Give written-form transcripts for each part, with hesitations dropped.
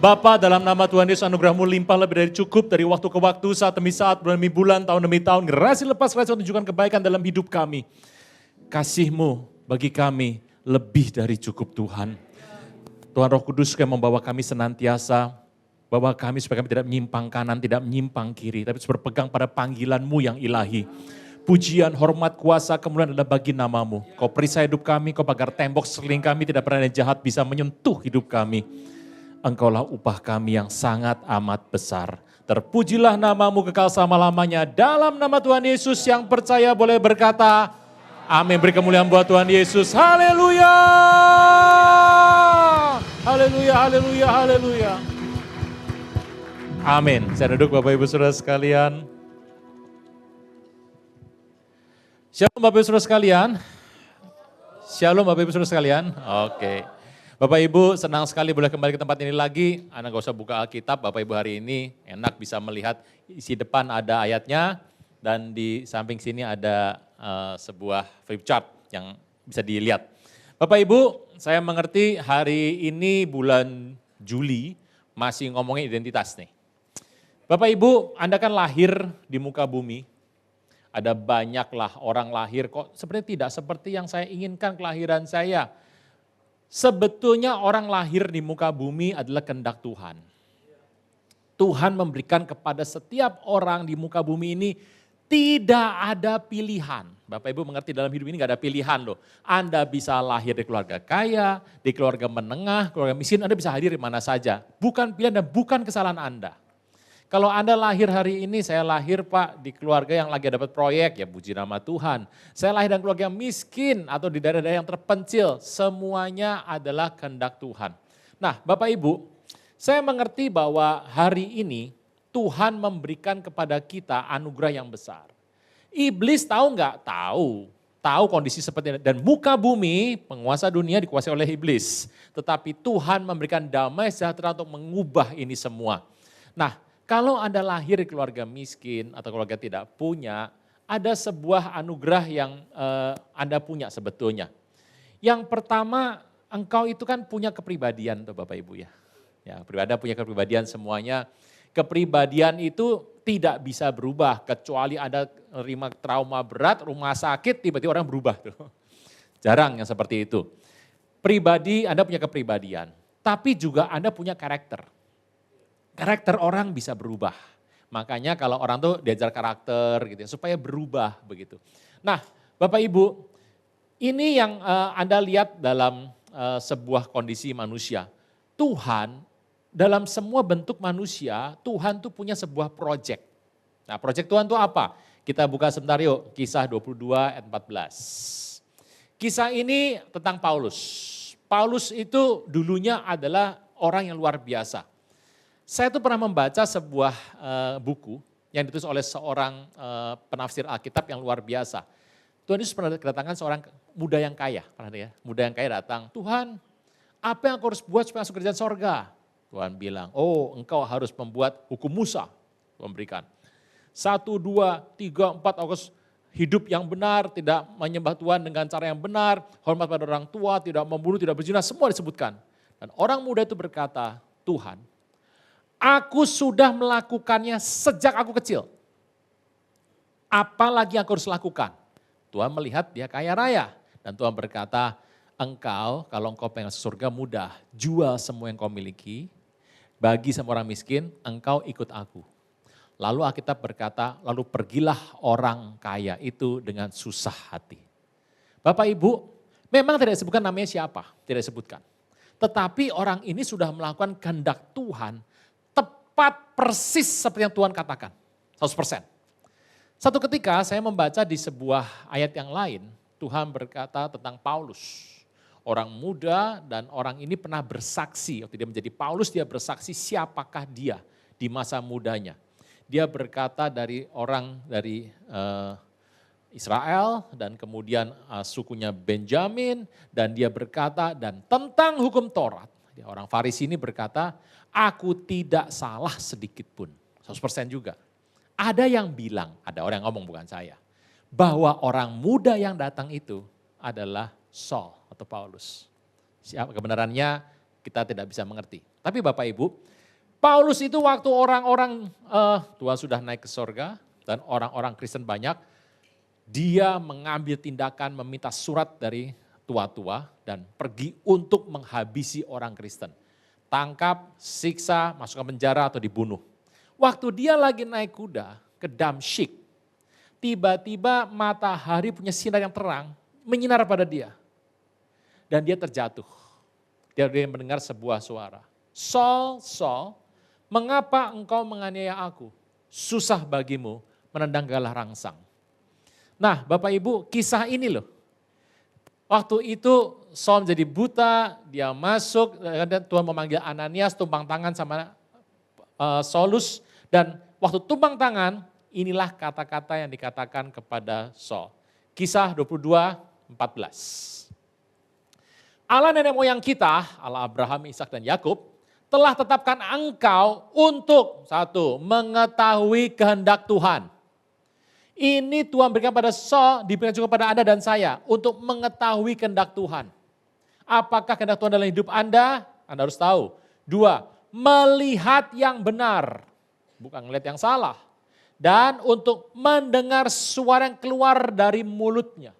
Bapa, dalam nama Tuhan Yesus, anugerah-Mu limpah lebih dari cukup dari waktu ke waktu, saat demi saat, bulan demi bulan, tahun demi tahun, generasi lepas generasi menunjukkan kebaikan dalam hidup kami. Kasih-Mu bagi kami lebih dari cukup Tuhan. Tuhan Roh Kudus yang membawa kami senantiasa, bawa kami supaya kami tidak menyimpang kanan, tidak menyimpang kiri, tapi berpegang pada panggilan-Mu yang ilahi. Pujian, hormat, kuasa, kemuliaan adalah bagi nama-Mu. Kau perisai hidup kami, Kau pagar tembok sekeliling kami, tidak pernah ada jahat bisa menyentuh hidup kami. Engkaulah upah kami yang sangat amat besar. Terpujilah nama-Mu kekal selama-lamanya. Dalam nama Tuhan Yesus yang percaya boleh berkata, amin. Beri kemuliaan buat Tuhan Yesus. Haleluya. Haleluya, haleluya, haleluya. Amin. Saya duduk Bapak Ibu Saudara sekalian. Shalom Bapak Ibu Saudara sekalian. Shalom Bapak Ibu Saudara sekalian. Oke. Bapak Ibu senang sekali boleh kembali ke tempat ini lagi. Anda gak usah buka Alkitab, Bapak Ibu hari ini enak bisa melihat isi depan ada ayatnya. Dan di samping sini ada sebuah flip chart yang bisa dilihat. Bapak Ibu, saya mengerti hari ini bulan Juli masih ngomongin identitas nih. Bapak Ibu, Anda kan lahir di muka bumi. Ada banyaklah orang lahir kok sebenarnya tidak seperti yang saya inginkan kelahiran saya. Sebetulnya orang lahir di muka bumi adalah kehendak Tuhan. Tuhan memberikan kepada setiap orang di muka bumi ini tidak ada pilihan. Bapak Ibu mengerti dalam hidup ini gak ada pilihan loh. Anda bisa lahir di keluarga kaya, di keluarga menengah, keluarga miskin, Anda bisa hadir di mana saja. Bukan pilihan dan bukan kesalahan Anda. Kalau Anda lahir hari ini, saya lahir Pak di keluarga yang lagi dapat proyek, ya puji nama Tuhan. Saya lahir dan keluarga yang miskin atau di daerah-daerah yang terpencil, semuanya adalah kehendak Tuhan. Nah Bapak Ibu, saya mengerti bahwa hari ini Tuhan memberikan kepada kita anugerah yang besar. Iblis tahu nggak? Tahu. Tahu kondisi seperti ini. Dan muka bumi, penguasa dunia dikuasai oleh iblis. Tetapi Tuhan memberikan damai sejahtera untuk mengubah ini semua. Nah, kalau Anda lahir di keluarga miskin atau keluarga tidak punya, ada sebuah anugerah yang Anda punya sebetulnya. Yang pertama, engkau itu kan punya kepribadian tuh Bapak Ibu ya. Ya, Anda punya kepribadian semuanya. Kepribadian itu tidak bisa berubah kecuali Anda menerima trauma berat, rumah sakit, tiba-tiba orang berubah tuh. Jarang yang seperti itu. Pribadi, Anda punya kepribadian. Tapi juga Anda punya karakter. Karakter orang bisa berubah. Makanya kalau orang tuh diajar karakter gitu ya, supaya berubah begitu. Nah Bapak Ibu, ini yang Anda lihat dalam sebuah kondisi manusia. Tuhan dalam semua bentuk manusia, Tuhan tuh punya sebuah proyek. Nah proyek Tuhan tuh apa? Kita buka sebentar yuk, Kisah 22 ayat 14. Kisah ini tentang Paulus. Paulus itu dulunya adalah orang yang luar biasa. Saya tuh pernah membaca sebuah buku yang ditulis oleh seorang penafsir Alkitab yang luar biasa. Tuhan Yesus pernah kedatangan seorang muda yang kaya. Pernah ya? Muda yang kaya datang, Tuhan apa yang aku harus buat supaya masuk kerajaan sorga? Tuhan bilang, oh engkau harus membuat hukum Musa. Tuhan berikan. 1, 2, 3, 4 aku harus hidup yang benar, tidak menyembah Tuhan dengan cara yang benar, hormat pada orang tua, tidak membunuh, tidak berzina, semua disebutkan. Dan orang muda itu berkata, Tuhan, aku sudah melakukannya sejak aku kecil. Apalagi aku harus lakukan? Tuhan melihat dia kaya raya. Dan Tuhan berkata, engkau kalau engkau pengen masuk surga mudah. Jual semua yang kau miliki, bagi sama orang miskin, engkau ikut aku. Lalu Alkitab berkata, lalu pergilah orang kaya itu dengan susah hati. Bapak Ibu, memang tidak disebutkan namanya siapa, tidak disebutkan. Tetapi orang ini sudah melakukan kehendak Tuhan, tepat persis seperti yang Tuhan katakan, 100%. Satu ketika saya membaca di sebuah ayat yang lain, Tuhan berkata tentang Paulus. Orang muda dan orang ini pernah bersaksi, waktu dia menjadi Paulus dia bersaksi siapakah dia di masa mudanya. Dia berkata dari orang dari Israel dan kemudian sukunya Benjamin dan dia berkata dan tentang hukum Taurat. Orang Farisi ini berkata, aku tidak salah sedikit pun, 100% juga. Ada yang bilang, ada orang yang ngomong bukan saya, bahwa orang muda yang datang itu adalah Saul atau Paulus. Siapa kebenarannya kita tidak bisa mengerti. Tapi Bapak Ibu, Paulus itu waktu orang-orang Tuhan sudah naik ke sorga dan orang-orang Kristen banyak, dia mengambil tindakan meminta surat dari tua-tua dan pergi untuk menghabisi orang Kristen. Tangkap, siksa, masuk ke penjara atau dibunuh. Waktu dia lagi naik kuda ke Damsyik, tiba-tiba matahari punya sinar yang terang menyinar pada dia. Dan dia terjatuh. Dia mendengar sebuah suara. Saul, Saul, mengapa engkau menganiaya aku? Susah bagimu menendang galah rangsang. Nah Bapak Ibu, kisah ini loh. Waktu itu Saul menjadi buta, dia masuk, dan Tuhan memanggil Ananias tumpang tangan sama Saulus. Dan waktu tumpang tangan, inilah kata-kata yang dikatakan kepada Saul. Kisah 22:14. Allah nenek moyang kita, Allah Abraham, Ishak dan Yakub, telah tetapkan engkau untuk satu, mengetahui kehendak Tuhan. Ini Tuhan berikan pada Saul, diberikan juga pada Anda dan saya, untuk mengetahui kehendak Tuhan. Apakah kehendak Tuhan dalam hidup Anda? Anda harus tahu. 2, melihat yang benar, bukan melihat yang salah. Dan untuk mendengar suara yang keluar dari mulutnya.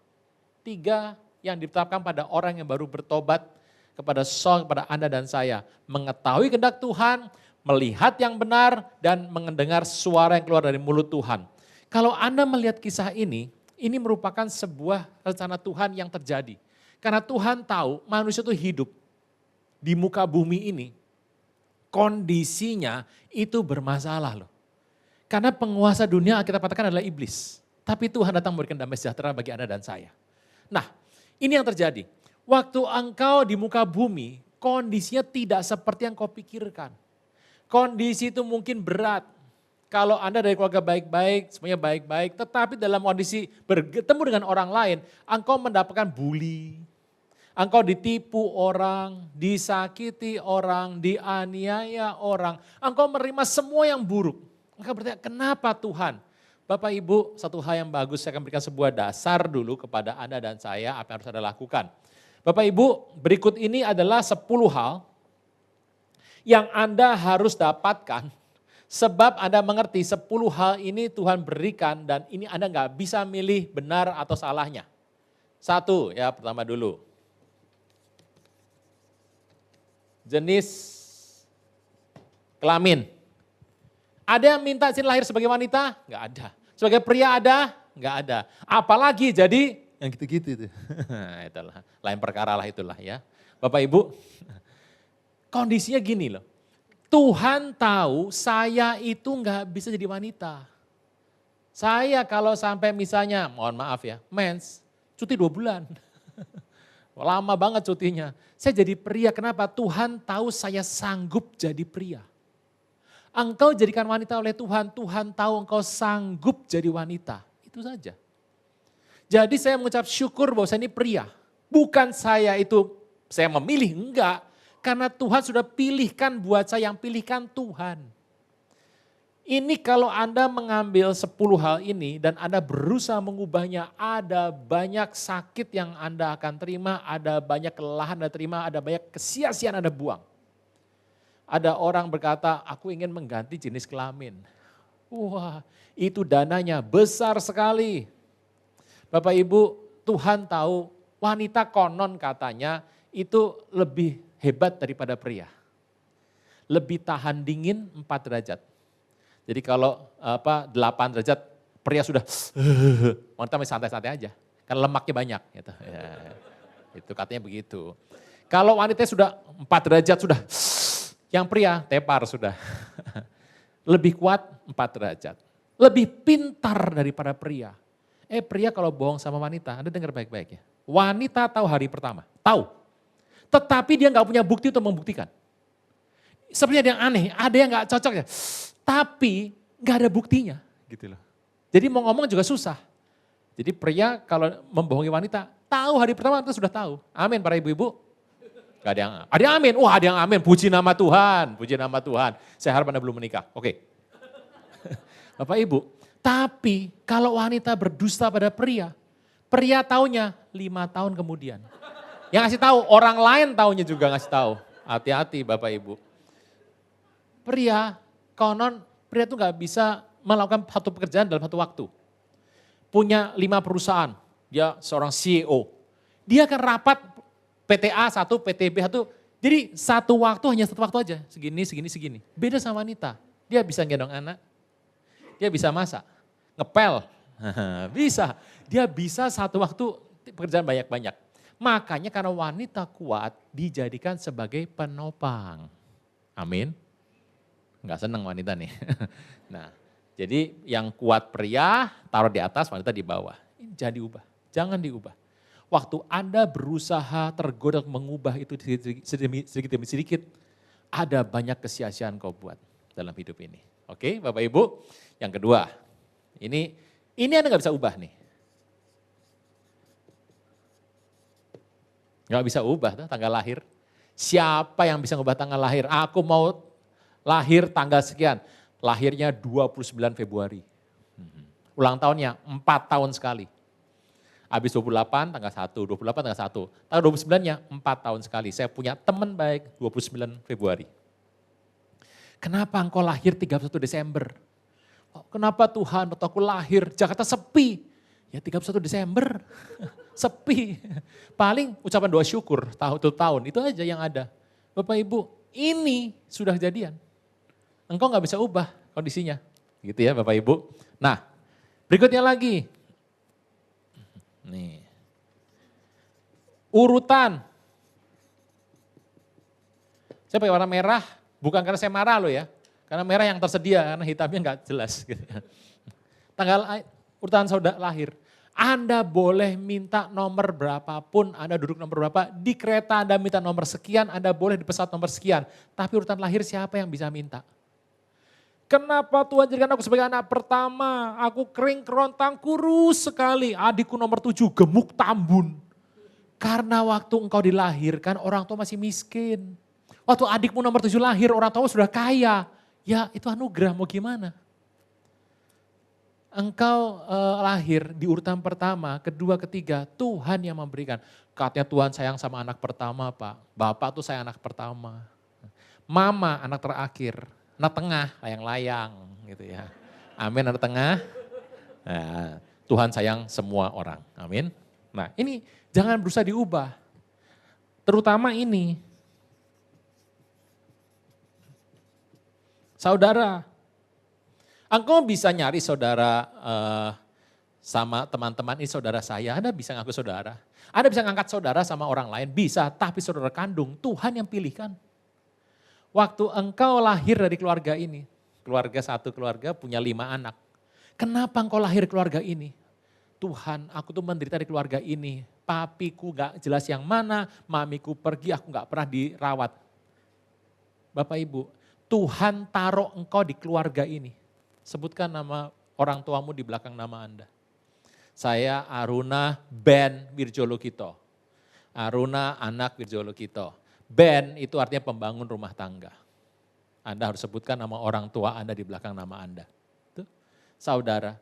3, yang ditetapkan pada orang yang baru bertobat, kepada Saul, kepada Anda dan saya. Mengetahui kehendak Tuhan, melihat yang benar, dan mendengar suara yang keluar dari mulut Tuhan. Kalau Anda melihat kisah ini merupakan sebuah rencana Tuhan yang terjadi. Karena Tuhan tahu manusia itu hidup di muka bumi ini, kondisinya itu bermasalah loh. Karena penguasa dunia kita katakan adalah iblis. Tapi Tuhan datang memberikan damai sejahtera bagi Anda dan saya. Nah, ini yang terjadi. Waktu engkau di muka bumi, kondisinya tidak seperti yang kau pikirkan. Kondisi itu mungkin berat. Kalau Anda dari keluarga baik-baik, semuanya baik-baik, tetapi dalam kondisi bertemu dengan orang lain, engkau mendapatkan bully. Engkau ditipu orang, disakiti orang, dianiaya orang. Engkau menerima semua yang buruk. Engkau bertanya, kenapa Tuhan? Bapak Ibu, satu hal yang bagus, saya akan berikan sebuah dasar dulu kepada Anda dan saya, apa yang harus Anda lakukan. Bapak Ibu, berikut ini adalah 10 hal yang Anda harus dapatkan, sebab Anda mengerti 10 hal ini Tuhan berikan dan ini Anda nggak bisa milih benar atau salahnya. 1, ya pertama dulu. Jenis kelamin. Ada yang minta izin lahir sebagai wanita? Enggak ada. Sebagai pria ada? Enggak ada. Apalagi jadi yang gitu-gitu itu. Itulah, lain perkara lah itulah ya. Bapak Ibu, kondisinya gini loh. Tuhan tahu saya itu enggak bisa jadi wanita. Saya kalau sampai misalnya, mohon maaf ya, mens, cuti 2 bulan. Lama banget cutinya. Saya jadi pria, kenapa? Tuhan tahu saya sanggup jadi pria. Engkau jadikan wanita oleh Tuhan, Tuhan tahu engkau sanggup jadi wanita. Itu saja. Jadi saya mengucap syukur bahwa saya ini pria. Bukan saya memilih, enggak. Karena Tuhan sudah pilihkan buat saya, yang pilihkan Tuhan. Ini kalau Anda mengambil 10 hal ini dan Anda berusaha mengubahnya, ada banyak sakit yang Anda akan terima, ada banyak kelelahan Anda terima, ada banyak kesia-siaan Anda buang. Ada orang berkata, aku ingin mengganti jenis kelamin. Wah, itu dananya besar sekali. Bapak Ibu, Tuhan tahu wanita konon katanya itu lebih hebat daripada pria. Lebih tahan dingin 4 derajat. Jadi kalau 8 derajat, pria sudah, wanita masih santai-santai aja. Kan lemaknya banyak. Gitu. Ya, itu katanya begitu. Kalau wanita sudah 4 derajat, sudah yang pria tepar sudah. Lebih kuat 4 derajat. Lebih pintar daripada pria. Pria kalau bohong sama wanita, Anda dengar baik-baik ya. Wanita tahu hari pertama, tahu. Tetapi dia nggak punya bukti untuk membuktikan. Sepertinya ada yang aneh, ada yang nggak cocok ya. Tapi nggak ada buktinya gitu loh. Jadi mau ngomong juga susah. Jadi pria kalau membohongi wanita, tahu hari pertama itu sudah tahu. Amin para ibu-ibu. Gak ada yang amin. Wah ada yang amin, puji nama Tuhan, puji nama Tuhan. Saya harap Anda belum menikah, oke. Bapak Ibu, tapi kalau wanita berdusta pada pria taunya 5 tahun kemudian. Yang ngasih tahu, orang lain taunya juga ngasih tahu. Hati-hati Bapak Ibu. Konon pria itu nggak bisa melakukan satu pekerjaan dalam satu waktu. Punya 5 perusahaan, dia seorang CEO. Dia akan rapat PTA 1, PTB 1, jadi satu waktu hanya satu waktu aja, segini. Beda sama wanita, dia bisa gendong anak, dia bisa masak, ngepel, bisa. Dia bisa satu waktu pekerjaan banyak-banyak. Makanya karena wanita kuat dijadikan sebagai penopang. Amin. Enggak senang wanita nih. Nah, jadi yang kuat pria taruh di atas, wanita di bawah. Ini jangan diubah, jangan diubah. Waktu Anda berusaha tergoda mengubah itu sedikit demi sedikit, ada banyak kesia-siaan kau buat dalam hidup ini. Oke, Bapak Ibu. Yang kedua, ini Anda nggak bisa ubah nih. Nggak bisa ubah tanggal lahir. Siapa yang bisa ubah tanggal lahir? Aku mau lahir tanggal sekian. Lahirnya 29 Februari. Ulang tahunnya 4 tahun sekali. Habis 28 tanggal 1, 28 tanggal 1. Tanggal 29-nya 4 tahun sekali. Saya punya teman baik 29 Februari. Kenapa engkau lahir 31 Desember? Kenapa Tuhan waktu aku lahir Jakarta sepi? Ya 31 Desember, sepi. Paling ucapan doa syukur tahun, itu aja yang ada. Bapak Ibu, ini sudah kejadian. Engkau gak bisa ubah kondisinya. Gitu ya Bapak Ibu. Nah, berikutnya lagi. Nih. Urutan. Saya pakai warna merah, bukan karena saya marah loh ya. Karena merah yang tersedia, karena hitamnya gak jelas. Gitu. Tanggal urutan saudara lahir. Anda boleh minta nomor berapapun, Anda duduk nomor berapa, di kereta Anda minta nomor sekian, Anda boleh di pesawat nomor sekian. Tapi urutan lahir siapa yang bisa minta? Kenapa Tuhan jadikan aku sebagai anak pertama? Aku kering, kerontang, kurus sekali. Adikku nomor 7 gemuk tambun. Karena waktu engkau dilahirkan orang tua masih miskin. Waktu adikmu nomor 7 lahir orang tua sudah kaya. Ya itu anugerah mau gimana? Engkau lahir di urutan pertama, kedua, ketiga, Tuhan yang memberikan. Katanya Tuhan sayang sama anak pertama Pak, Bapak tuh sayang anak pertama. Mama anak terakhir, anak tengah layang-layang gitu ya. Amin, anak tengah. Nah, Tuhan sayang semua orang, amin. Nah ini jangan berusaha diubah, terutama ini. Saudara, engkau bisa nyari saudara sama teman-teman, ini saudara saya, Anda bisa ngaku saudara. Anda bisa ngangkat saudara sama orang lain, bisa, tapi saudara kandung, Tuhan yang pilihkan. Waktu engkau lahir dari keluarga ini, satu keluarga punya 5 anak. Kenapa engkau lahir keluarga ini? Tuhan, aku tuh menderita di keluarga ini. Papiku gak jelas yang mana, mamiku pergi, aku gak pernah dirawat. Bapak Ibu, Tuhan taruh engkau di keluarga ini. Sebutkan nama orang tuamu di belakang nama Anda. Saya Aruna Ben Wirjolokito. Aruna anak Wirjolokito. Ben itu artinya pembangun rumah tangga. Anda harus sebutkan nama orang tua Anda di belakang nama Anda. Tuh, saudara,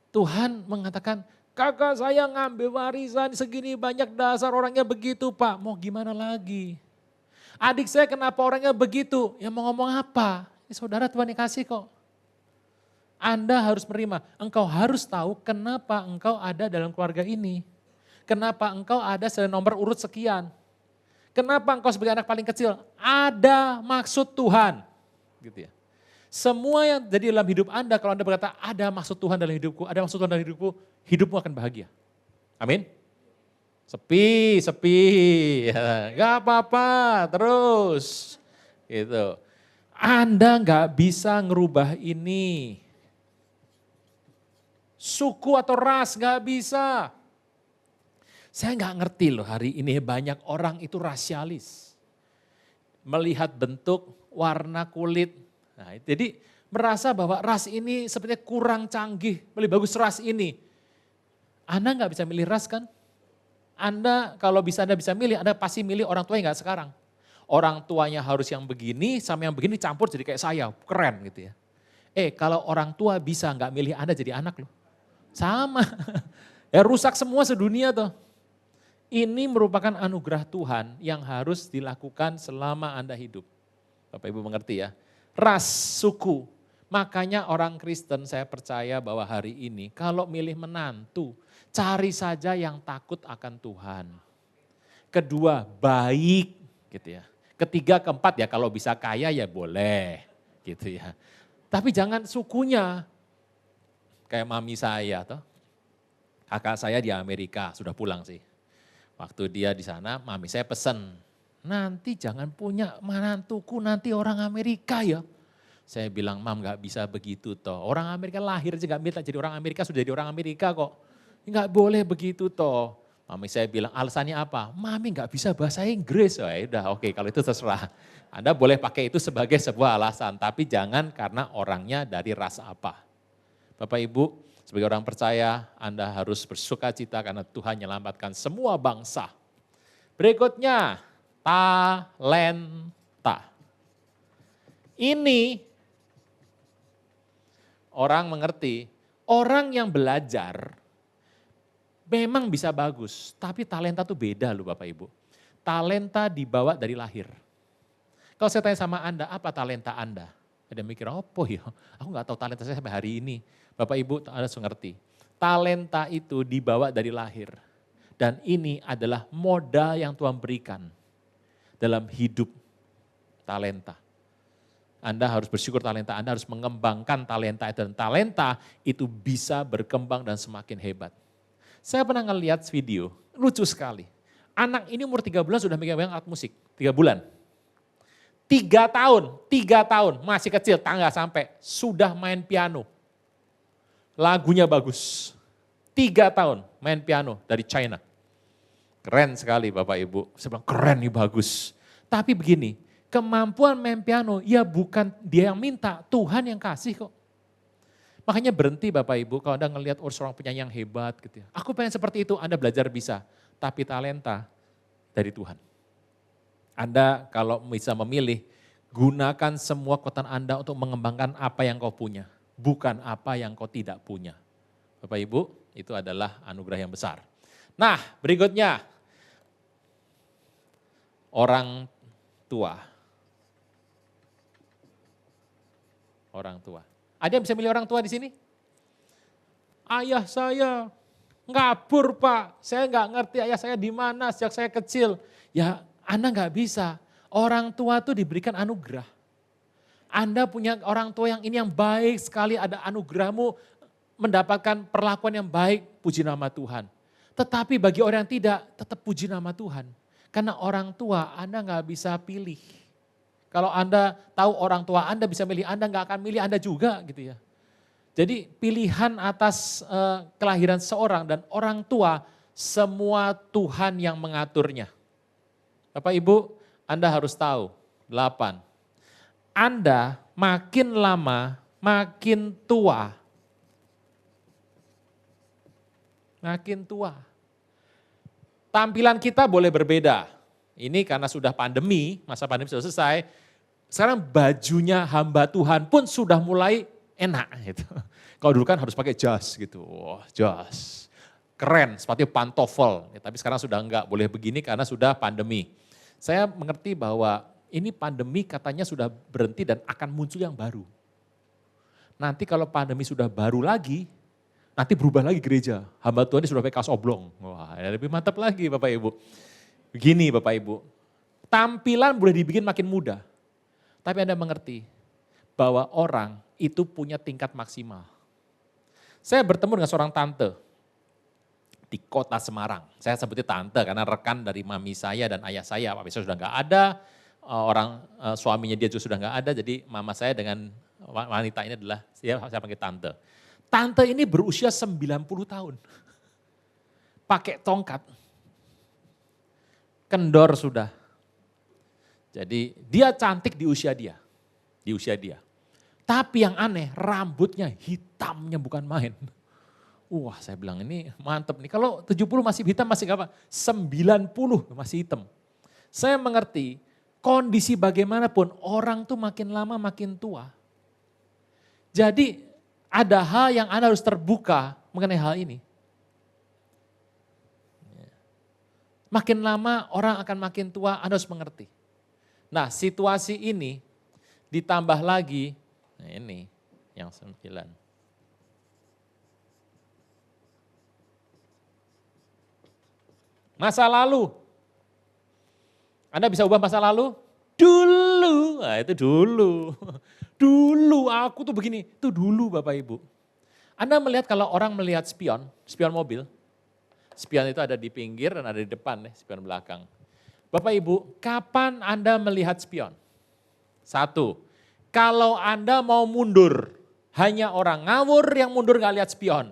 Tuhan mengatakan, kakak saya ngambil warisan segini banyak, dasar orangnya begitu Pak. Mau gimana lagi? Adik saya kenapa orangnya begitu? Ya mau ngomong apa? Ini saudara Tuhan yang kasih kok. Anda harus menerima, engkau harus tahu kenapa engkau ada dalam keluarga ini. Kenapa engkau ada nomor urut sekian. Kenapa engkau sebagai anak paling kecil? Ada maksud Tuhan. Gitu ya. Semua yang jadi dalam hidup Anda, kalau Anda berkata ada maksud Tuhan dalam hidupku, ada maksud Tuhan dalam hidupku, hidupmu akan bahagia. Amin. Sepi, ya, gak apa-apa, terus. Gitu. Anda gak bisa ngerubah ini. Suku atau ras gak bisa. Saya gak ngerti loh hari ini banyak orang itu rasialis. Melihat bentuk, warna kulit. Nah, jadi merasa bahwa ras ini sepertinya kurang canggih, lebih bagus ras ini. Anda gak bisa milih ras kan? Anda kalau Anda bisa milih, Anda pasti milih orang tua yang gak sekarang. Orang tuanya harus yang begini sama yang begini campur jadi kayak saya, keren gitu ya. Kalau orang tua bisa gak milih Anda jadi anak loh. Sama, ya rusak semua sedunia tuh. Ini merupakan anugerah Tuhan yang harus dilakukan selama Anda hidup. Bapak Ibu mengerti ya. ras, suku. Makanya orang Kristen saya percaya bahwa hari ini kalau milih menantu, cari saja yang takut akan Tuhan. Kedua, baik gitu ya. Ketiga, keempat ya kalau bisa kaya ya boleh gitu ya. Tapi jangan sukunya. Kayak mami saya toh. Kakak saya di Amerika, sudah pulang sih. Waktu dia di sana, mami saya pesen, nanti jangan punya menantuku nanti orang Amerika ya. Saya bilang, Mam gak bisa begitu toh. Orang Amerika lahir aja gak minta jadi orang Amerika, sudah jadi orang Amerika kok. Gak boleh begitu toh. Mami saya bilang, alasannya apa? Mami gak bisa bahasa Inggris. Oh, ya udah oke, kalau itu terserah. Anda boleh pakai itu sebagai sebuah alasan, tapi jangan karena orangnya dari ras apa. Bapak Ibu, sebagai orang percaya, Anda harus bersuka cita karena Tuhan menyelamatkan semua bangsa. Berikutnya, talenta. Ini orang mengerti, orang yang belajar memang bisa bagus, tapi talenta itu beda loh Bapak Ibu. Talenta dibawa dari lahir. Kalau saya tanya sama Anda, apa talenta Anda? Ada mikir, apa ya? Aku gak tahu talenta saya sampai hari ini. Bapak Ibu Anda harus mengerti, talenta itu dibawa dari lahir. Dan ini adalah modal yang Tuhan berikan dalam hidup talenta. Anda harus bersyukur talenta Anda, harus mengembangkan talenta itu. Dan talenta itu bisa berkembang dan semakin hebat. Saya pernah ngeliat video, lucu sekali. Anak ini umur 3 bulan sudah megang alat musik, 3 bulan. 3 tahun, masih kecil, tangga sampai, sudah main piano. Lagunya bagus. 3 tahun main piano dari China. Keren sekali Bapak Ibu, saya bilang keren nih bagus. Tapi begini, kemampuan main piano, ya bukan dia yang minta, Tuhan yang kasih kok. Makanya berhenti Bapak Ibu, kalau Anda ngelihat seorang penyanyi yang hebat gitu ya. Aku pengen seperti itu, Anda belajar bisa. Tapi talenta dari Tuhan. Anda kalau bisa memilih, gunakan semua kekuatan Anda untuk mengembangkan apa yang kau punya. Bukan apa yang kau tidak punya. Bapak Ibu, itu adalah anugerah yang besar. Nah berikutnya, orang tua. Orang tua. Ada yang bisa milih orang tua di sini? Ayah saya ngabur Pak, saya nggak ngerti ayah saya di mana sejak saya kecil. Ya Anda nggak bisa, orang tua itu diberikan anugerah. Anda punya orang tua yang ini yang baik sekali, ada anugerahmu mendapatkan perlakuan yang baik, puji nama Tuhan. Tetapi bagi orang yang tidak, tetap puji nama Tuhan. Karena orang tua Anda nggak bisa pilih. Kalau Anda tahu orang tua Anda bisa milih, Anda nggak akan milih Anda juga gitu ya. Jadi pilihan atas kelahiran seorang dan orang tua, semua Tuhan yang mengaturnya. Bapak Ibu, Anda harus tahu, 8. Anda makin lama, makin tua. Makin tua. Tampilan kita boleh berbeda. Ini karena sudah pandemi, masa pandemi sudah selesai. Sekarang bajunya hamba Tuhan pun sudah mulai enak gitu. Kalau dulu kan harus pakai jas gitu, wah jas. Keren, sepatu pantofel. Ya, tapi sekarang sudah enggak, boleh begini karena sudah pandemi. Saya mengerti bahwa ini pandemi katanya sudah berhenti dan akan muncul yang baru. Nanti kalau pandemi sudah baru lagi, nanti berubah lagi gereja. Hamba Tuhan ini sudah pakai kaos oblong. Wah, lebih mantap lagi Bapak Ibu. Begini Bapak Ibu, tampilan boleh dibikin makin muda. Tapi Anda mengerti bahwa orang itu punya tingkat maksimal. Saya bertemu dengan seorang tante di kota Semarang. Saya sebutnya tante karena rekan dari mami saya dan ayah saya. Papi saya sudah nggak ada, suaminya dia juga sudah nggak ada. Jadi mama saya dengan wanita ini adalah, saya panggil tante. Tante ini berusia 90 tahun. Pakai tongkat. Kendor sudah. Jadi dia cantik di usia dia. Di usia dia. Tapi yang aneh, rambutnya hitamnya bukan main. Wah saya bilang ini mantep nih. Kalau 70 masih hitam masih apa? 90 masih hitam. Saya mengerti kondisi bagaimanapun orang tuh makin lama makin tua. Jadi ada hal yang Anda harus terbuka mengenai hal ini. Makin lama orang akan makin tua, Anda harus mengerti. Nah situasi ini ditambah lagi, nah ini yang 9. Masa lalu. Anda bisa ubah masa lalu? Dulu, nah itu dulu. Dulu aku tuh begini, itu dulu Bapak Ibu. Anda melihat kalau orang melihat spion mobil, spion itu ada di pinggir dan ada di depan, spion belakang. Bapak Ibu, kapan Anda melihat spion? Satu, kalau Anda mau mundur, hanya orang ngawur yang mundur gak lihat spion.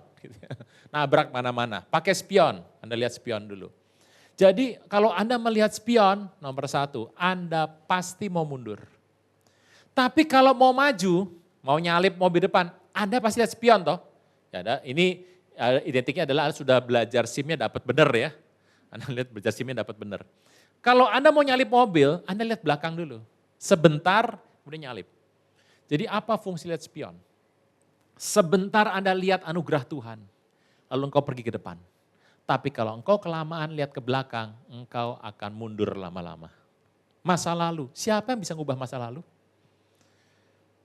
Nabrak mana-mana, pakai spion, Anda lihat spion dulu. Jadi kalau Anda melihat spion, nomor 1, Anda pasti mau mundur. Tapi kalau mau maju, mau nyalip mobil depan, Anda pasti lihat spion toh. Ya, ini identiknya adalah Anda sudah belajar SIM-nya dapat benar ya. Anda lihat belajar SIM-nya dapat benar. Kalau Anda mau nyalip mobil, Anda lihat belakang dulu. Sebentar, kemudian nyalip. Jadi apa fungsi lihat spion? Sebentar Anda lihat anugerah Tuhan, lalu engkau pergi ke depan. Tapi kalau engkau kelamaan lihat ke belakang, engkau akan mundur lama-lama. Masa lalu, siapa yang bisa ngubah masa lalu?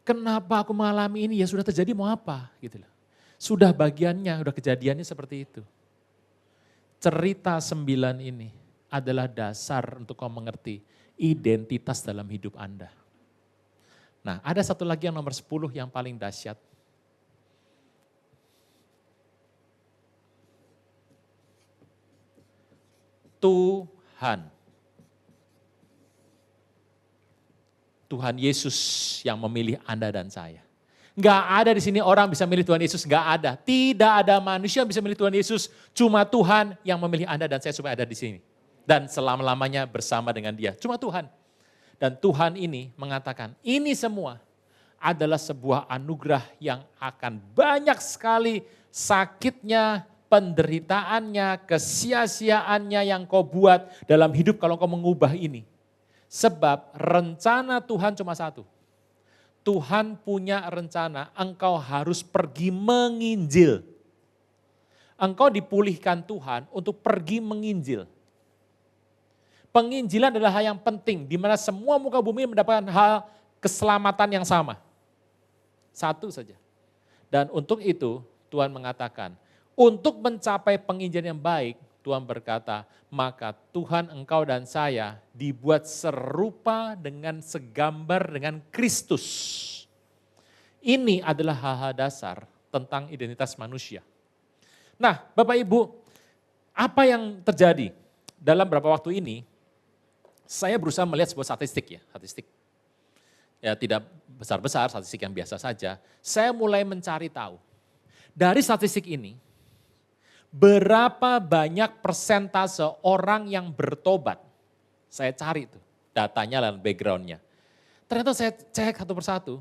Kenapa aku mengalami ini? Ya sudah terjadi, mau apa? Gitu loh. Sudah bagiannya, sudah kejadiannya seperti itu. Cerita 9 ini adalah dasar untuk kau mengerti identitas dalam hidup Anda. Nah, ada satu lagi yang nomor 10 yang paling dahsyat. Tuhan. Tuhan Yesus yang memilih Anda dan saya. Enggak ada di sini orang bisa milih Tuhan Yesus, enggak ada. Tidak ada manusia yang bisa milih Tuhan Yesus, cuma Tuhan yang memilih Anda dan saya supaya ada di sini. Dan selama-lamanya bersama dengan Dia, cuma Tuhan. Dan Tuhan ini mengatakan, ini semua adalah sebuah anugerah yang akan banyak sekali sakitnya, penderitaannya, kesia-siaannya yang kau buat dalam hidup kalau kau mengubah ini. Sebab rencana Tuhan cuma satu. Tuhan punya rencana, engkau harus pergi menginjil. Engkau dipulihkan Tuhan untuk pergi menginjil. Penginjilan adalah hal yang penting, di mana semua muka bumi mendapatkan hal keselamatan yang sama. Satu saja. Dan untuk itu Tuhan mengatakan, untuk mencapai penginjilan yang baik, Tuhan berkata, maka Tuhan engkau dan saya dibuat serupa dengan segambar dengan Kristus. Ini adalah hal-hal dasar tentang identitas manusia. Nah, Bapak Ibu, apa yang terjadi dalam beberapa waktu ini? Saya berusaha melihat sebuah statistik. Ya, tidak besar-besar, statistik yang biasa saja. Saya mulai mencari tahu. Dari statistik ini, berapa banyak persentase orang yang bertobat? Saya cari itu datanya dan backgroundnya. Ternyata saya cek satu persatu.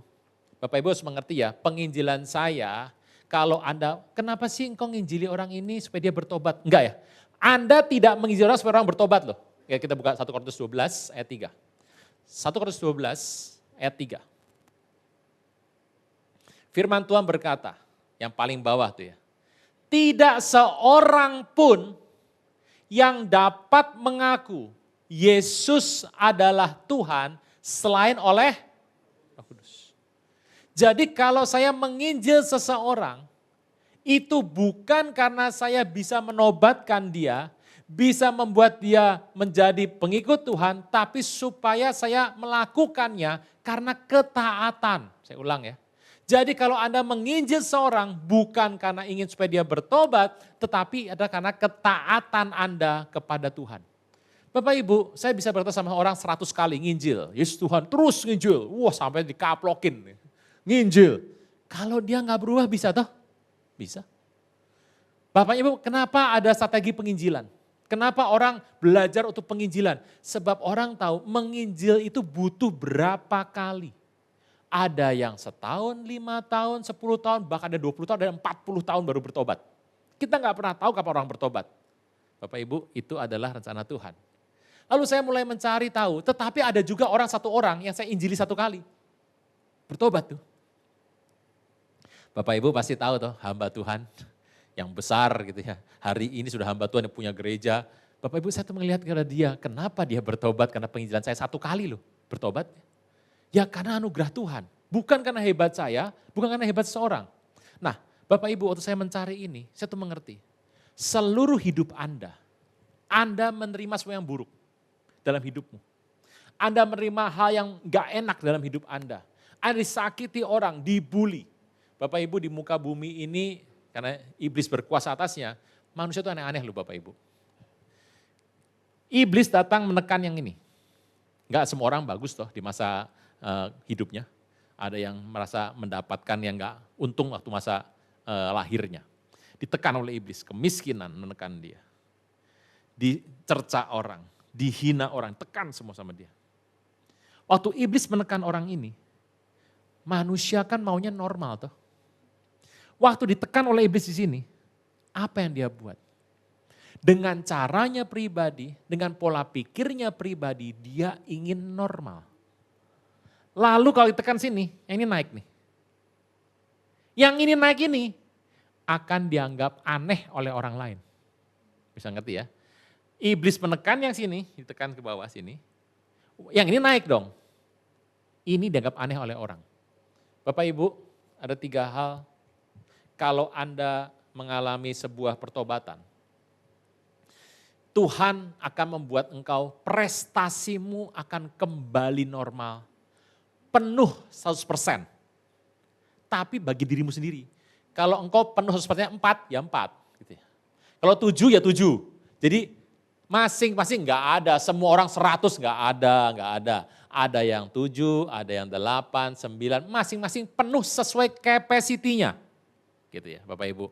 Bapak Ibu harus mengerti ya, penginjilan saya, kalau Anda, kenapa sih engkau nginjili orang ini supaya dia bertobat? Enggak ya, Anda tidak menginjili orang supaya orang bertobat loh. Ya, kita buka 1 Korintus 12 ayat 3. 1 Korintus 12 ayat 3. Firman Tuhan berkata, yang paling bawah tuh ya. Tidak seorang pun yang dapat mengaku Yesus adalah Tuhan selain oleh Roh Kudus. Jadi kalau saya menginjil seseorang, itu bukan karena saya bisa menobatkan dia, bisa membuat dia menjadi pengikut Tuhan, tapi supaya saya melakukannya karena ketaatan. Saya ulang ya. Jadi kalau Anda menginjil seorang bukan karena ingin supaya dia bertobat, tetapi adalah karena ketaatan Anda kepada Tuhan. Bapak Ibu, saya bisa berkata sama orang 100 kali nginjil. Yesus Tuhan terus nginjil, wah sampai dikaplokin. Nginjil. Kalau dia nggak berubah bisa toh? Bisa. Bapak Ibu, kenapa ada strategi penginjilan? Kenapa orang belajar untuk penginjilan? Sebab orang tahu menginjil itu butuh berapa kali. Ada yang setahun, 5 tahun, 10 tahun, bahkan ada 20 tahun, ada 40 tahun baru bertobat. Kita nggak pernah tahu kapan orang bertobat. Bapak Ibu, itu adalah rencana Tuhan. Lalu saya mulai mencari tahu, tetapi ada juga satu orang yang saya injili 1 kali. Bertobat tuh. Bapak Ibu pasti tahu tuh hamba Tuhan yang besar gitu ya. Hari ini sudah hamba Tuhan yang punya gereja. Bapak Ibu saya tuh melihat kepada dia, kenapa dia bertobat? Karena penginjilan saya 1 kali loh bertobat. Ya karena anugerah Tuhan, bukan karena hebat saya, bukan karena hebat seseorang. Nah, Bapak Ibu waktu saya mencari ini, saya tuh mengerti. Seluruh hidup Anda menerima semua yang buruk dalam hidupmu. Anda menerima hal yang gak enak dalam hidup Anda. Anda disakiti orang, dibully. Bapak Ibu di muka bumi ini, karena iblis berkuasa atasnya, manusia itu aneh-aneh loh Bapak Ibu. Iblis datang menekan yang ini. Gak semua orang bagus toh di masa hidupnya. Ada yang merasa mendapatkan yang gak untung waktu masa lahirnya. Ditekan oleh iblis, kemiskinan menekan dia. Dicerca orang, dihina orang, tekan semua sama dia. Waktu iblis menekan orang ini, manusia kan maunya normal toh. Waktu ditekan oleh iblis di sini, apa yang dia buat? Dengan caranya pribadi, dengan pola pikirnya pribadi, dia ingin normal. Lalu kalau ditekan sini, yang ini naik nih. Yang ini naik ini akan dianggap aneh oleh orang lain. Bisa ngerti ya? Iblis menekan yang sini, ditekan ke bawah sini. Yang ini naik dong. Ini dianggap aneh oleh orang. Bapak Ibu, ada 3 hal. Kalau Anda mengalami sebuah pertobatan, Tuhan akan membuat engkau, prestasimu akan kembali normal. Penuh 100%. Tapi bagi dirimu sendiri. Kalau engkau penuh 100%, 4, ya 4. Gitu ya. Kalau 7, ya 7. Jadi masing-masing enggak ada, semua orang 100 enggak ada. Ada yang 7, ada yang 8, 9, masing-masing penuh sesuai capacity-nya. Gitu ya Bapak Ibu.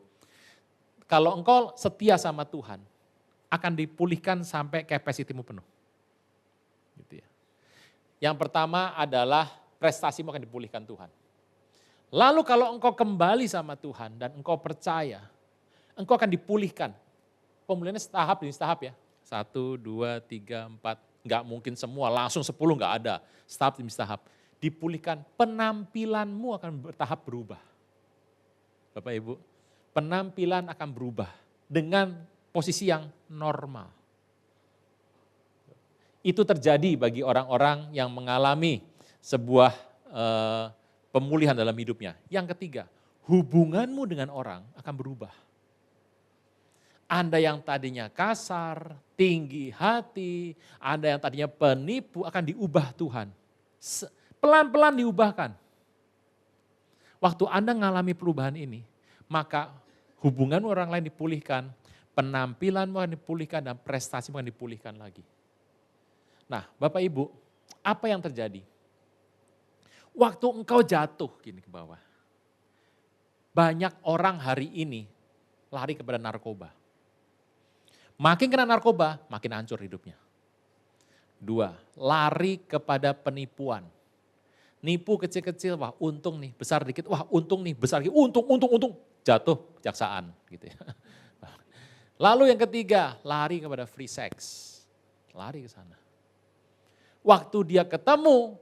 Kalau engkau setia sama Tuhan, akan dipulihkan sampai capacity-mu penuh. Gitu ya. Yang pertama adalah prestasimu akan dipulihkan Tuhan. Lalu kalau engkau kembali sama Tuhan dan engkau percaya, engkau akan dipulihkan. Pemulihannya setahap demi setahap ya. 1, 2, 3, 4, enggak mungkin semua, langsung 10 enggak ada. Setahap demi setahap. Dipulihkan, penampilanmu akan bertahap berubah. Bapak Ibu, penampilan akan berubah dengan posisi yang normal. Itu terjadi bagi orang-orang yang mengalami sebuah pemulihan dalam hidupnya. Yang ketiga, hubunganmu dengan orang akan berubah. Anda yang tadinya kasar, tinggi hati, Anda yang tadinya penipu akan diubah Tuhan. Pelan-pelan diubahkan. Waktu Anda mengalami perubahan ini, maka hubungan orang lain dipulihkan, penampilanmu akan dipulihkan, dan prestasimu akan dipulihkan lagi. Nah Bapak Ibu, apa yang terjadi? Waktu engkau jatuh gini ke bawah, banyak orang hari ini lari kepada narkoba. Makin kena narkoba, makin hancur hidupnya. 2, lari kepada penipuan. Nipu kecil-kecil, wah untung nih, besar dikit, wah untung nih, besar dikit, untung, jatuh kejaksaan gitu ya. Lalu yang ketiga, lari kepada free sex, lari ke sana. Waktu dia ketemu,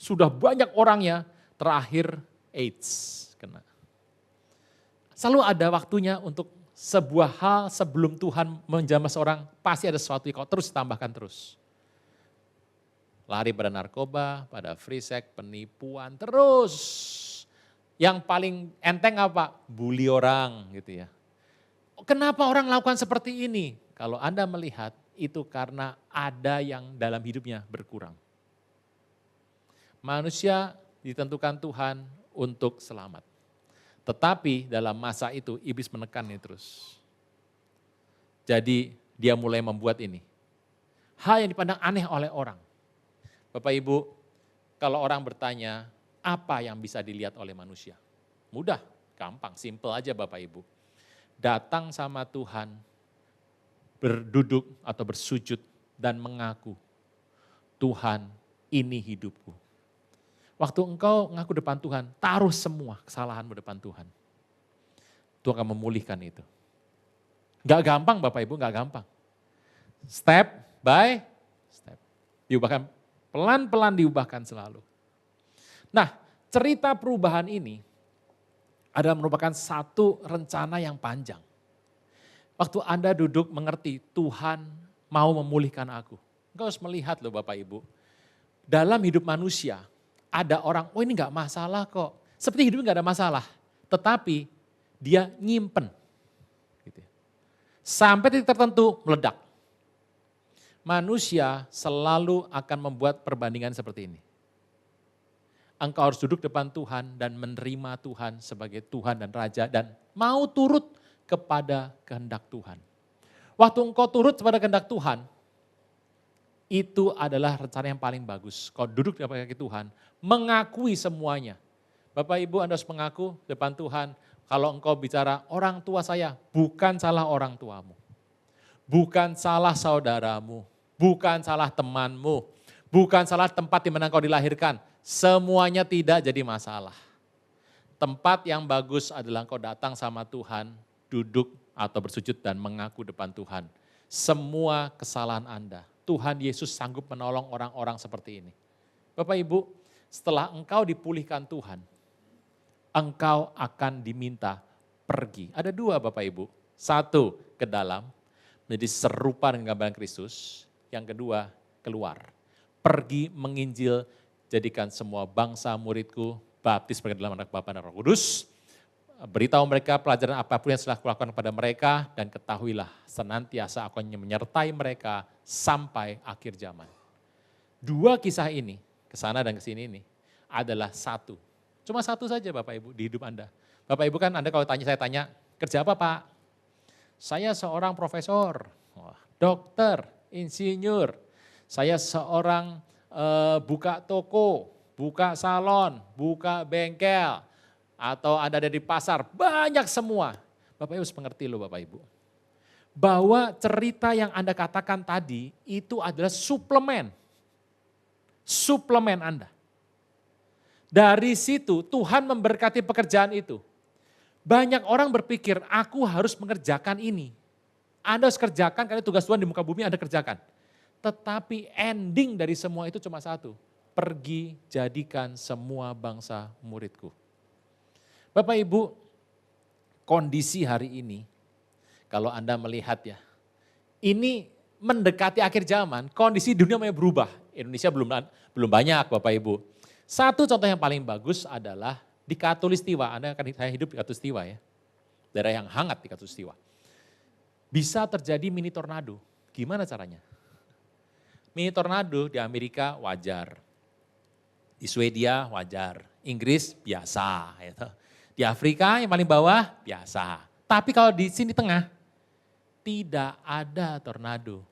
sudah banyak orangnya, terakhir AIDS kena. Selalu ada waktunya untuk sebuah hal sebelum Tuhan menjamah seorang, pasti ada sesuatu yang kau terus tambahkan terus. Lari pada narkoba, pada free sex, penipuan, terus. Yang paling enteng apa? Bully orang gitu ya. Kenapa orang lakukan seperti ini? Kalau Anda melihat itu karena ada yang dalam hidupnya berkurang. Manusia ditentukan Tuhan untuk selamat. Tetapi dalam masa itu iblis menekannya terus. Jadi dia mulai membuat ini. Hal yang dipandang aneh oleh orang. Bapak Ibu, kalau orang bertanya apa yang bisa dilihat oleh manusia? Mudah, gampang, simple aja Bapak Ibu. Datang sama Tuhan, berduduk atau bersujud dan mengaku, Tuhan ini hidupku. Waktu engkau ngaku depan Tuhan, taruh semua kesalahanmu depan Tuhan. Tuhan akan memulihkan itu. Gak gampang Bapak Ibu, gak gampang. Step by step. Diubahkan, pelan-pelan diubahkan selalu. Nah, cerita perubahan ini adalah merupakan satu rencana yang panjang. Waktu Anda duduk mengerti Tuhan mau memulihkan aku. Engkau harus melihat loh Bapak Ibu. dalam hidup manusia, ada orang, oh ini gak masalah kok. Seperti hidupnya gak ada masalah. Tetapi dia nyimpen. Gitu ya. Sampai titik tertentu meledak. Manusia selalu akan membuat perbandingan seperti ini. Engkau harus duduk depan Tuhan dan menerima Tuhan sebagai Tuhan dan Raja dan mau turut kepada kehendak Tuhan. Waktu engkau turut kepada kehendak Tuhan, itu adalah rencana yang paling bagus. Kau duduk di depan kaki Tuhan, mengakui semuanya. Bapak Ibu Anda harus mengaku depan Tuhan, kalau engkau bicara orang tua saya, bukan salah orang tuamu. Bukan salah saudaramu, bukan salah temanmu, bukan salah tempat di mana engkau dilahirkan. Semuanya tidak jadi masalah. Tempat yang bagus adalah engkau datang sama Tuhan, duduk atau bersujud dan mengaku depan Tuhan. Semua kesalahan Anda, Tuhan Yesus sanggup menolong orang-orang seperti ini. Bapak Ibu, setelah engkau dipulihkan Tuhan, engkau akan diminta pergi. Ada dua Bapak Ibu. Satu, ke dalam, menjadi serupa dengan gambaran Kristus. Yang kedua, keluar. Pergi menginjil, jadikan semua bangsa muridku, baptis mereka dalam anak Bapa dan Roh Kudus. Beritahu mereka pelajaran apapun yang telah kulakukan kepada mereka dan ketahuilah senantiasa aku menyertai mereka sampai akhir zaman. Dua kisah ini, kesana dan kesini ini adalah satu. Cuma satu saja Bapak Ibu di hidup Anda. Bapak Ibu kan Anda kalau saya tanya, kerja apa Pak? Saya seorang profesor, dokter, insinyur. Saya seorang buka toko, buka salon, buka bengkel. Atau Anda ada di pasar, banyak semua. Bapak Ibu harus mengerti loh Bapak Ibu. Bahwa cerita yang Anda katakan tadi itu adalah suplemen. Suplemen Anda. Dari situ Tuhan memberkati pekerjaan itu. Banyak orang berpikir aku harus mengerjakan ini. Anda harus kerjakan karena tugas Tuhan di muka bumi Anda kerjakan. Tetapi ending dari semua itu cuma satu. Pergi jadikan semua bangsa muridku. Bapak Ibu, kondisi hari ini, kalau Anda melihat ya, ini mendekati akhir zaman, kondisi dunia mulai berubah. Indonesia belum banyak Bapak Ibu. Satu contoh yang paling bagus adalah di Katulistiwa, saya hidup di Katulistiwa ya, daerah yang hangat di Katulistiwa. Bisa terjadi mini tornado, gimana caranya? Mini tornado di Amerika wajar, di Swedia wajar, Inggris biasa. Gitu. Di Afrika yang paling bawah biasa. Tapi kalau di sini tengah tidak ada tornado.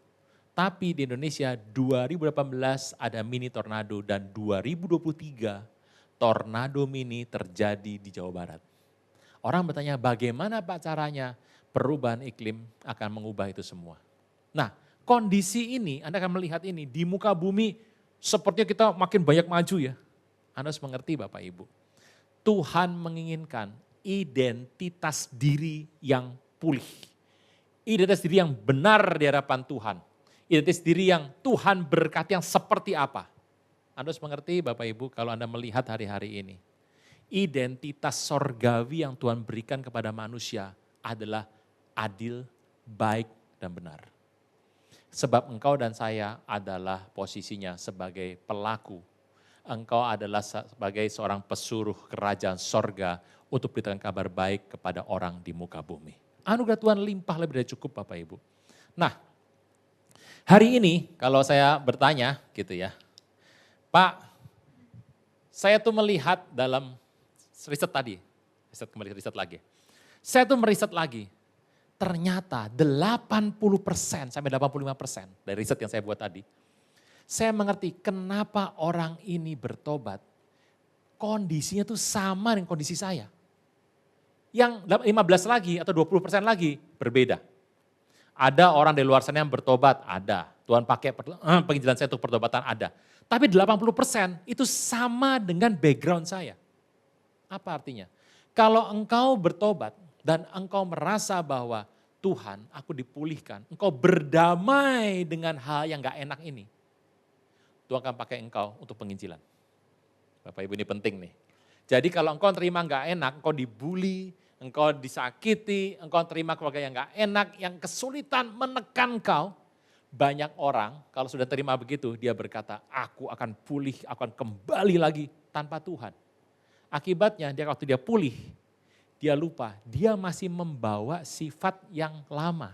Tapi di Indonesia 2018 ada mini tornado dan 2023 tornado mini terjadi di Jawa Barat. Orang bertanya bagaimana Pak caranya? Perubahan iklim akan mengubah itu semua. Nah kondisi ini Anda akan melihat ini di muka bumi sepertinya kita makin banyak maju ya. Anda harus mengerti Bapak Ibu. Tuhan menginginkan identitas diri yang pulih. Identitas diri yang benar di hadapan Tuhan. Identitas diri yang Tuhan berkati yang seperti apa. Anda harus mengerti Bapak Ibu kalau Anda melihat hari-hari ini. Identitas sorgawi yang Tuhan berikan kepada manusia adalah adil, baik, dan benar. Sebab engkau dan saya adalah posisinya sebagai pelaku. Engkau adalah sebagai seorang pesuruh kerajaan sorga untuk beritakan kabar baik kepada orang di muka bumi. Anugerah Tuhan limpah lebih dari cukup Bapak Ibu. Nah, hari ini kalau saya bertanya gitu ya, Pak, saya tuh melihat dalam riset tadi, riset lagi. Saya tuh meriset lagi, ternyata 80% sampai 85% dari riset yang saya buat tadi, saya mengerti kenapa orang ini bertobat, kondisinya tuh sama dengan kondisi saya. Yang 15 lagi atau 20% lagi berbeda. Ada orang dari luar sana yang bertobat, ada. Tuhan pakai penginjilan saya untuk pertobatan, ada. Tapi 80% itu sama dengan background saya. Apa artinya? Kalau engkau bertobat dan engkau merasa bahwa Tuhan aku dipulihkan, engkau berdamai dengan hal yang gak enak ini. Tuhan akan pakai engkau untuk penginjilan. Bapak Ibu ini penting nih. Jadi kalau engkau terima gak enak, engkau dibully, engkau disakiti, engkau terima keluarga yang gak enak, yang kesulitan menekan engkau, Banyak orang kalau sudah terima begitu, dia berkata, aku akan pulih, aku akan kembali lagi tanpa Tuhan. Akibatnya dia waktu dia pulih, dia lupa, dia masih membawa sifat yang lama.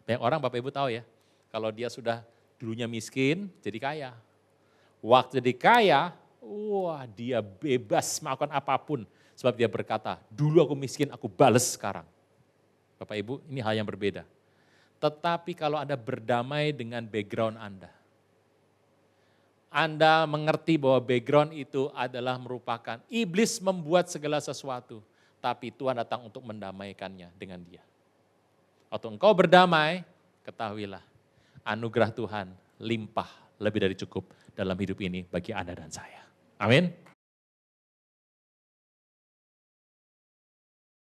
Banyak orang Bapak Ibu tahu ya, kalau dia sudah dulunya miskin, jadi kaya. Waktu jadi kaya, wah dia bebas melakukan apapun. Sebab dia berkata, dulu aku miskin, aku bales sekarang. Bapak Ibu, ini hal yang berbeda. Tetapi kalau Anda berdamai dengan background Anda mengerti bahwa background itu adalah merupakan iblis membuat segala sesuatu. Tapi Tuhan datang untuk mendamaikannya dengan dia. Waktu engkau berdamai, ketahuilah anugerah Tuhan limpah lebih dari cukup dalam hidup ini bagi Anda dan saya. Amin.